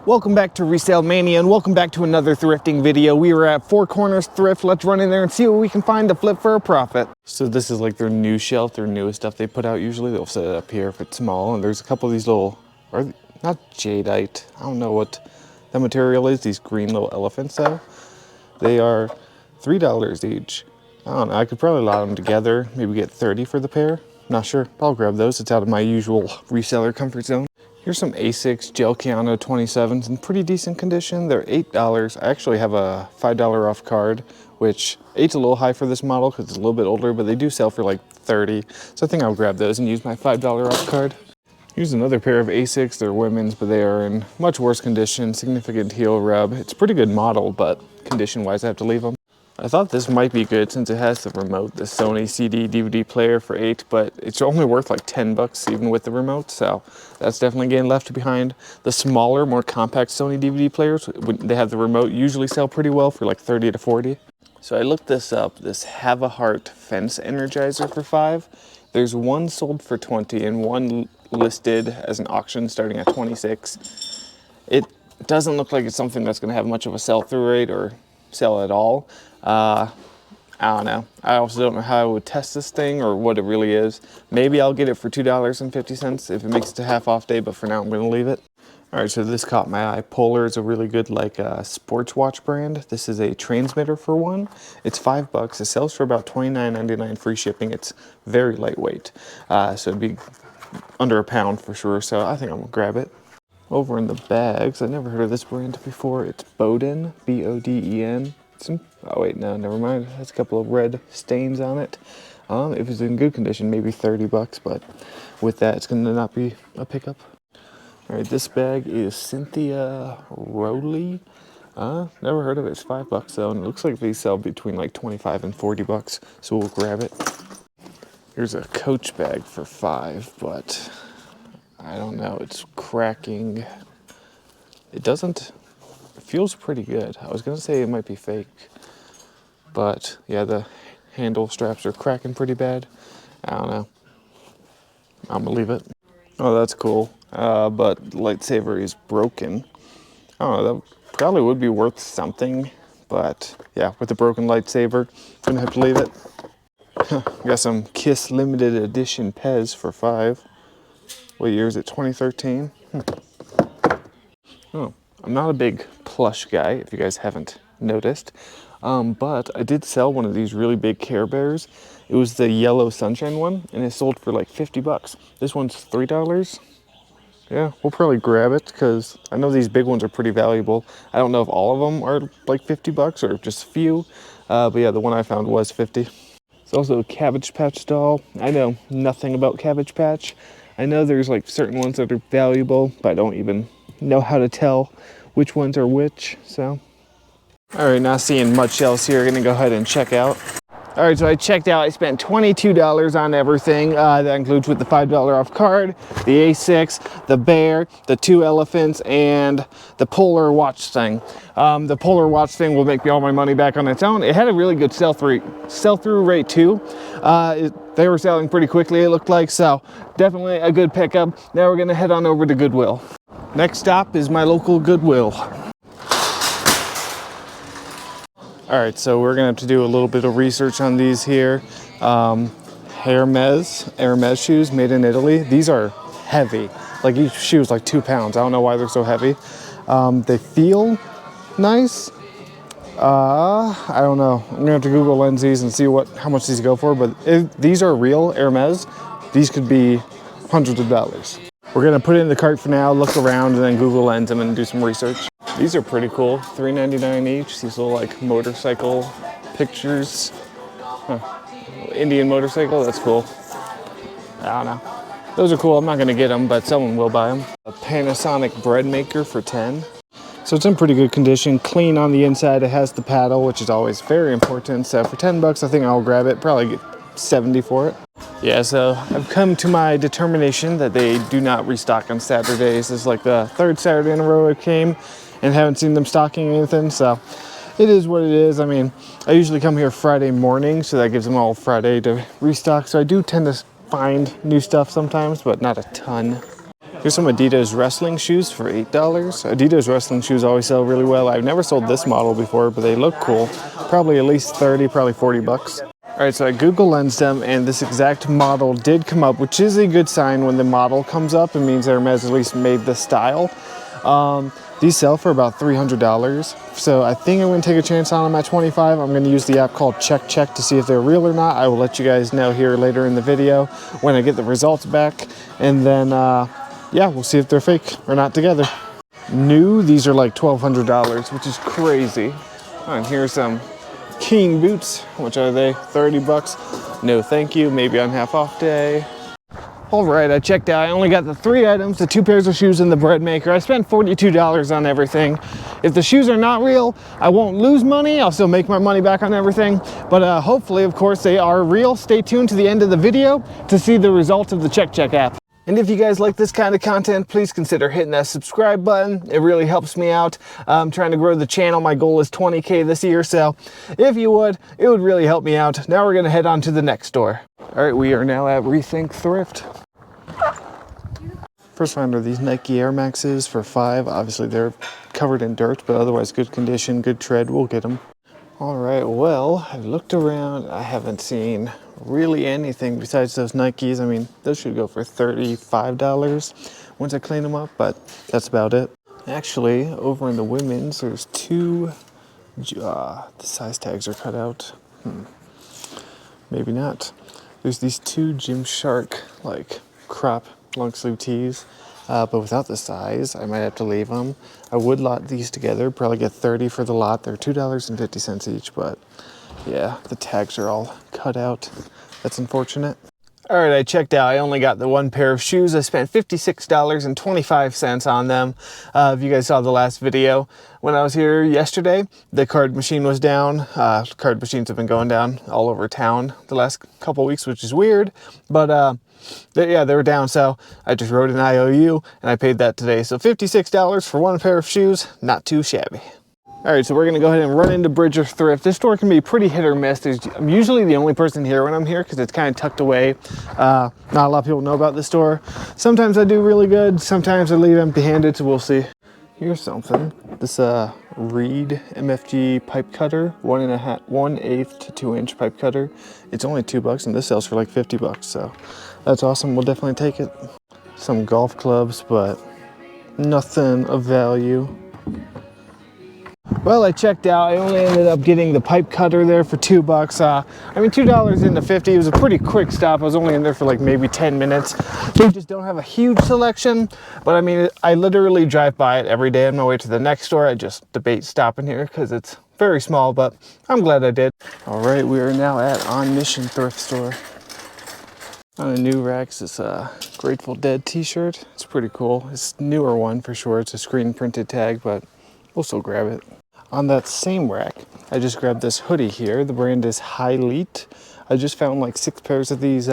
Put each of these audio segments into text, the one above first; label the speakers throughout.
Speaker 1: Welcome back to Resale Mania and welcome back to another thrifting video. We were at Four Corners Thrift. Let's run in there and see what we can find to flip for a profit. So this is like their new shelf, their newest stuff they put out usually. They'll set it up here if it's small, and there's a couple of these little, or not jadeite, I don't know what the material is, these green little elephants though. They are $3 each. I don't know, I could probably lot them together, maybe get 30 for the pair. Not sure, I'll grab those. It's out of my usual reseller comfort zone. Here's some A6 Gel Keanu 27s in pretty decent condition. They're $8. I actually have a $5 off card, which 8's a little high for this model because it's a little bit older, but they do sell for like 30. So I think I'll grab those and use my $5 off card. Here's another pair of A6. They're women's, but they are in much worse condition. Significant heel rub. It's a pretty good model, but condition-wise, I have to leave them. I thought this might be good since it has the remote, the Sony CD DVD player for $8, but it's only worth like 10 bucks even with the remote, so that's definitely getting left behind. The smaller, more compact Sony DVD players, when they have the remote, usually sell pretty well for like 30 to 40. So I looked this up, this Have a Heart fence energizer for $5. There's one sold for 20 and one listed as an auction starting at 26. It doesn't look like it's something that's going to have much of a sell-through rate or sell at all. I don't know. I also don't know how I would test this thing or what it really is. Maybe I'll get it for $2.50 if it makes it a half off day, but for now I'm going to leave it. All right, so this caught my eye. Polar is a really good like sports watch brand. This is a transmitter for one. It's $5. It sells for about $29.99 free shipping. It's very lightweight, so it'd be under a pound for sure. So I think I'm gonna grab it. Over in the bags, I never heard of this brand before. It's Boden, B-O-D-E-N. Oh wait, no, never mind. It has a couple of red stains on it. If it's in good condition, maybe 30 bucks, but with that, it's gonna not be a pickup. All right, this bag is Cynthia Rowley. Never heard of it. It's $5 though, and it looks like these sell between like 25 and 40 bucks, so we'll grab it. Here's a Coach bag for $5, but I don't know, it's cracking. It feels pretty good. I was gonna say it might be fake, but yeah, the handle straps are cracking pretty bad. I don't know. I'm gonna leave it. Oh, that's cool. But lightsaber is broken. I don't know, that probably would be worth something, but yeah, with the broken lightsaber, gonna have to leave it. Got some Kiss limited edition Pez for $5. What year is it? 2013? Oh, I'm not a big plush guy, if you guys haven't noticed. But I did sell one of these really big Care Bears. It was the yellow sunshine one, and it sold for like 50 bucks. This one's $3. Yeah, we'll probably grab it because I know these big ones are pretty valuable. I don't know if all of them are like 50 bucks or just a few. But yeah, the one I found was 50. It's also a Cabbage Patch doll. I know nothing about Cabbage Patch. I know there's like certain ones that are valuable, but I don't even know how to tell which ones are which, so. All right, not seeing much else here. Gonna go ahead and check out. All right, so I checked out. I spent $22 on everything. That includes with the $5 off card, the A6, the bear, the 2 elephants, and the Polar watch thing. The Polar watch thing will make me all my money back on its own. It had a really good sell-through rate too. They were selling pretty quickly, it looked like, so definitely a good pickup. Now we're gonna head on over to Goodwill. Next stop is my local Goodwill. All right, so we're gonna have to do a little bit of research on these here. Hermes shoes made in Italy. These are heavy. Like each shoe is like 2 pounds. I don't know why they're so heavy. They feel nice. I don't know. I'm gonna have to Google lens these and see how much these go for, but if these are real Hermes, these could be hundreds of dollars. We're gonna put it in the cart for now, look around, and then Google lens them and do some research. These are pretty cool, $3.99 each. These little like motorcycle pictures. Indian motorcycle, that's cool. I don't know. Those are cool, I'm not gonna get them, but someone will buy them. A Panasonic bread maker for $10. So it's in pretty good condition, clean on the inside. It has the paddle, which is always very important. So for 10 bucks, I think I'll grab it, probably get 70 for it. Yeah, so I've come to my determination that they do not restock on Saturdays. This is like the 3rd Saturday in a row it came and haven't seen them stocking anything, so it is what it is. I mean, I usually come here Friday morning, so that gives them all Friday to restock. So I do tend to find new stuff sometimes, but not a ton. Here's some Adidas wrestling shoes for $8. Adidas wrestling shoes always sell really well. I've never sold this model before, but they look cool. Probably at least 30, probably 40 bucks. All right, so I Google lensed them, and this exact model did come up, which is a good sign when the model comes up. It means Hermes at least made the style. These sell for about $300. So I think I'm gonna take a chance on them at 25. I'm gonna use the app called Check to see if they're real or not. I will let you guys know here later in the video when I get the results back. And then, yeah, we'll see if they're fake or not together. New, these are like $1,200, which is crazy. And here's some King boots. Which are they? 30 bucks. No thank you, maybe on half off day. All right, I checked out. I only got the 3 items, the 2 pairs of shoes and the bread maker. I spent $42 on everything. If the shoes are not real, I won't lose money. I'll still make my money back on everything. But hopefully, of course, they are real. Stay tuned to the end of the video to see the results of the Check app. And if you guys like this kind of content, please consider hitting that subscribe button. It really helps me out. I'm trying to grow the channel. My goal is 20K this year, so if you would, it would really help me out. Now we're gonna head on to the next store. All right, we are now at Rethink Thrift. First find are these Nike Air Maxes for $5. Obviously they're covered in dirt, but otherwise good condition, good tread, we'll get them. All right, well, I've looked around. I haven't seen really anything besides those Nikes. I mean, those should go for $35 once I clean them up, but that's about it. Actually, over in the women's, there's 2, the size tags are cut out. Maybe not. There's these 2 Gymshark, like, crop long sleeve tees, but without the size, I might have to leave them. I would lot these together, probably get 30 for the lot. They're $2.50 each, but yeah, the tags are all cut out. That's unfortunate. All right, I checked out. I only got the 1 pair of shoes. I spent $56.25 on them. If you guys saw the last video, when I was here yesterday, the card machine was down. Card machines have been going down all over town the last couple weeks, which is weird, but yeah, they were down, so I just wrote an IOU and I paid that today. So $56 for 1 pair of shoes, not too shabby. All right, so we're gonna go ahead and run into Bridger Thrift. This store can be pretty hit or miss. I'm usually the only person here when I'm here because it's kind of tucked away. Not a lot of people know about this store. Sometimes I do really good, sometimes I leave empty-handed, so we'll see. Here's something. This Reed MFG pipe cutter, 1/8 to 2-inch pipe cutter. It's only $2 and this sells for like 50 bucks, so that's awesome. We'll definitely take it. Some golf clubs, but nothing of value. Well, I checked out. I only ended up getting the pipe cutter there for $2. I mean, $2 into 50. It was a pretty quick stop. I was only in there for like maybe 10 minutes. They just don't have a huge selection, but I mean, I literally drive by it every day on my way to the next store. I just debate stopping here because it's very small, but I'm glad I did. All right, we are now at On Mission Thrift Store. On the new racks, it's a Grateful Dead t-shirt. It's pretty cool. It's a newer one for sure. It's a screen printed tag, but we'll still grab it. On that same rack, I just grabbed this hoodie here. The brand is Highlight. I just found like 6 pairs of these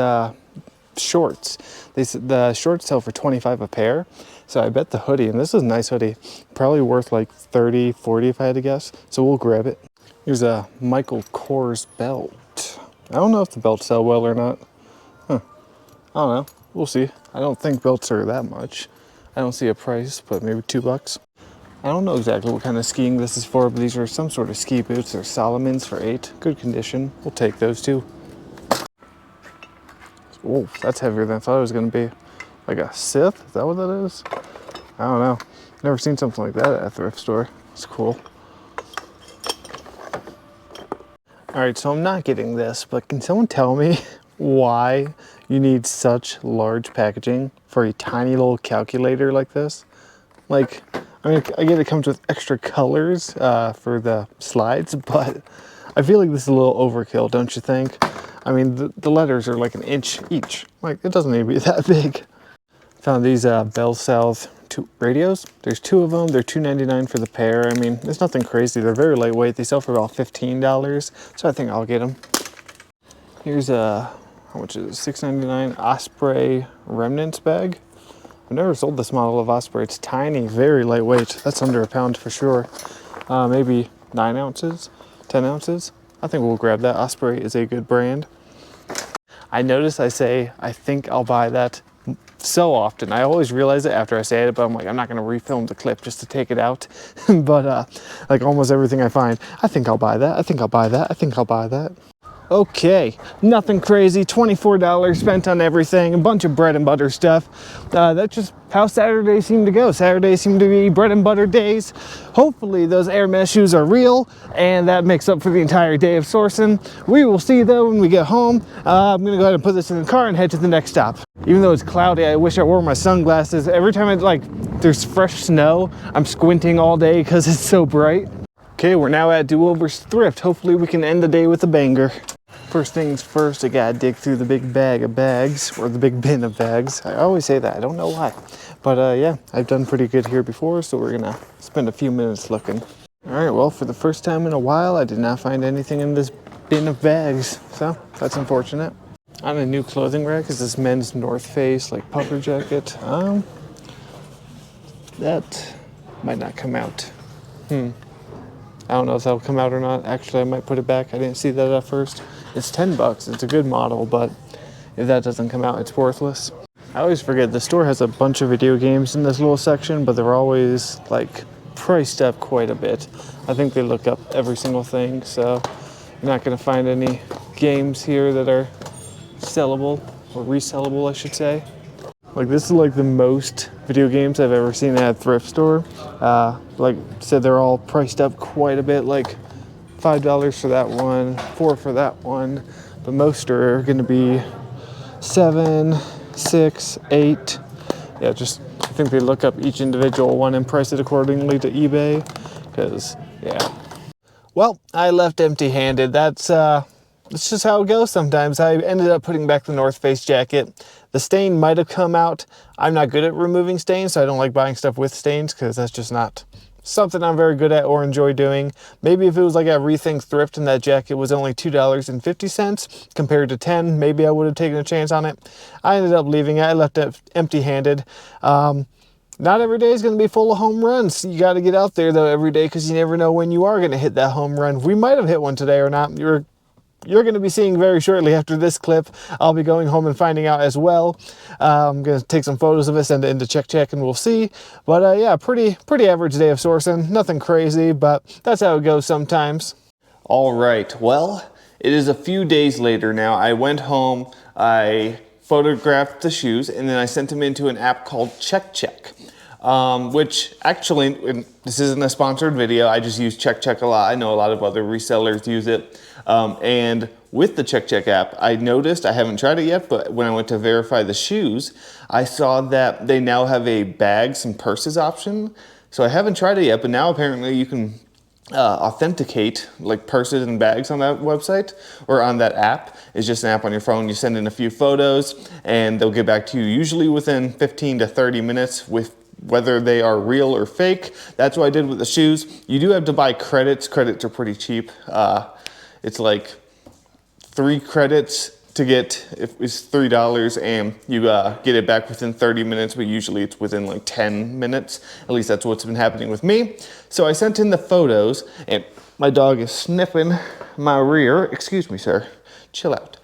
Speaker 1: shorts. The shorts sell for $25 a pair. So I bet the hoodie, and this is a nice hoodie, probably worth like $30, $40 if I had to guess. So we'll grab it. Here's a Michael Kors belt. I don't know if the belts sell well or not. I don't know. We'll see. I don't think belts are that much. I don't see a price, but maybe $2. I don't know exactly what kind of skiing this is for, but these are some sort of ski boots. They're Salomon's for $8. Good condition. We'll take those too. Oh, that's heavier than I thought it was going to be. Like a Sith? Is that what that is? I don't know. Never seen something like that at a thrift store. It's cool. All right, so I'm not getting this, but can someone tell me why you need such large packaging for a tiny little calculator like this? Like, I mean, I get it comes with extra colors for the slides, but I feel like this is a little overkill, don't you think? I mean, the letters are like 1 inch each. Like, it doesn't need to be that big. Found these Bell South radios. There's 2 of them. They're $2.99 for the pair. I mean, it's nothing crazy. They're very lightweight. They sell for about $15, so I think I'll get them. Here's how much is it? $6.99 Osprey Remnants bag. I've never sold this model of Osprey. It's tiny, very lightweight. That's under a pound for sure. Maybe 9 ounces, 10 ounces. I think we'll grab that. Osprey is a good brand. I notice I say, I think I'll buy that so often. I always realize it after I say it, but I'm like, I'm not gonna refilm the clip just to take it out. But like almost everything I find, I think I'll buy that, I think I'll buy that, I think I'll buy that. Okay, nothing crazy, $24 spent on everything, a bunch of bread and butter stuff. That's just how Saturdays seem to go. Saturdays seem to be bread and butter days. Hopefully those Air Mesh shoes are real, and that makes up for the entire day of sourcing. We will see though when we get home. I'm gonna go ahead and put this in the car and head to the next stop. Even though it's cloudy, I wish I wore my sunglasses. Every time there's fresh snow, I'm squinting all day because it's so bright. Okay, we're now at Goodwill's Thrift. Hopefully we can end the day with a banger. First things first, I gotta dig through the big bag of bags, or the big bin of bags. I always say that, I don't know why. But yeah, I've done pretty good here before, so we're gonna spend a few minutes looking. All right, well, for the first time in a while, I did not find anything in this bin of bags, so that's unfortunate. On a new clothing rack is this men's North Face, like puffer jacket. That might not come out. I don't know if that'll come out or not. Actually, I might put it back. I didn't see that at first. It's 10 bucks. It's a good model, but if that doesn't come out, it's worthless. I always forget the store has a bunch of video games in this little section, but they're always like priced up quite a bit. I think they look up every single thing, so you're not gonna find any games here that are sellable or resellable, I should say. Like this is like the most video games I've ever seen at a thrift store. Like I said, they're all priced up quite a bit, like $5 for that one, $4 for that one, but most are gonna be $7, $6, $8. Yeah, just I think they look up each individual one and price it accordingly to eBay, because yeah. Well, I left empty-handed. That's just how it goes sometimes. I ended up putting back the North Face jacket. The stain might have come out. I'm not good at removing stains, so I don't like buying stuff with stains because that's just not something I'm very good at or enjoy doing. Maybe if it was like a Rethink Thrift and that jacket was only $2.50 compared to $10, maybe I would have taken a chance on it. I ended up leaving it. I left it empty-handed. Not every day is going to be full of home runs. You got to get out there though every day because you never know when you are going to hit that home run. We might have hit one today or not. You're going to be seeing very shortly after this clip. I'll be going home and finding out as well. I'm going to take some photos of it, send it into Check and we'll see. But yeah, pretty average day of sourcing. Nothing crazy, but that's how it goes sometimes. All right, well, it is a few days later now. I went home, I photographed the shoes, and then I sent them into an app called Check. Which actually, this isn't a sponsored video. I just use Check a lot. I know a lot of other resellers use it. And with the Check app, I noticed, I haven't tried it yet, but when I went to verify the shoes, I saw that they now have a bags and purses option. So I haven't tried it yet, but now apparently you can authenticate like purses and bags on that website or on that app. It's just an app on your phone. You send in a few photos and they'll get back to you usually within 15 to 30 minutes with whether they are real or fake. That's what I did with the shoes. You do have to buy credits. Credits are pretty cheap. It's like 3 credits to get, if it's $3, and you get it back within 30 minutes, but usually it's within like 10 minutes. At least that's what's been happening with me. So I sent in the photos, and my dog is sniffing my rear. Excuse me, sir. Chill out.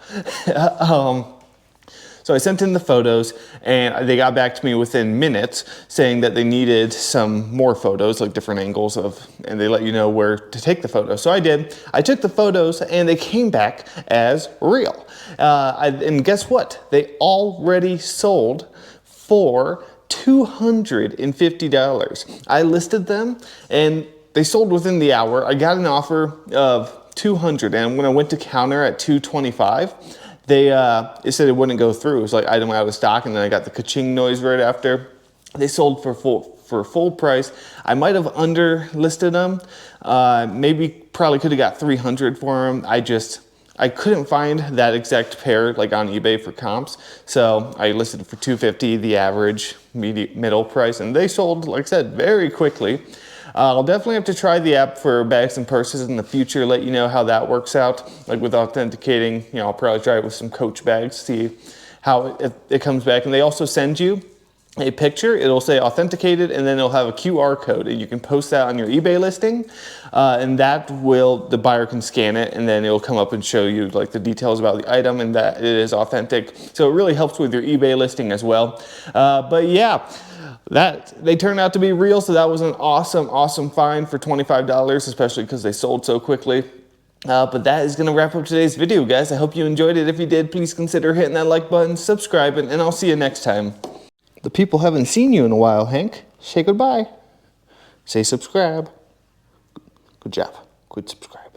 Speaker 1: So I sent in the photos and they got back to me within minutes saying that they needed some more photos, like different angles and they let you know where to take the photo. So I did. I took the photos and they came back as real. And guess what? They already sold for $250. I listed them and they sold within the hour. I got an offer of $200, and when I went to counter at $225, it said it wouldn't go through. It was like item out of stock, and then I got the ka-ching noise right after. They sold for full price. I might have underlisted them. Probably could have got $300 for them. I couldn't find that exact pair like on eBay for comps, so I listed it for $250, the average middle price, and they sold, like I said, very quickly. I'll definitely have to try the app for bags and purses in the future, let you know how that works out. Like with authenticating, I'll probably try it with some Coach bags, see how it comes back. And they also send you a picture, it'll say authenticated, and then it'll have a QR code, and you can post that on your eBay listing, and that will, the buyer can scan it, and then it'll come up and show you like the details about the item and that it is authentic. So it really helps with your eBay listing as well. But yeah, that they turned out to be real, so that was an awesome find for $25, especially because they sold so quickly. But that is going to wrap up today's video, guys. I hope you enjoyed it. If you did, please consider hitting that like button, subscribing, and I'll see you next time. The people haven't seen you in a while, Hank. Say goodbye. Say subscribe. Good job. Good subscribe.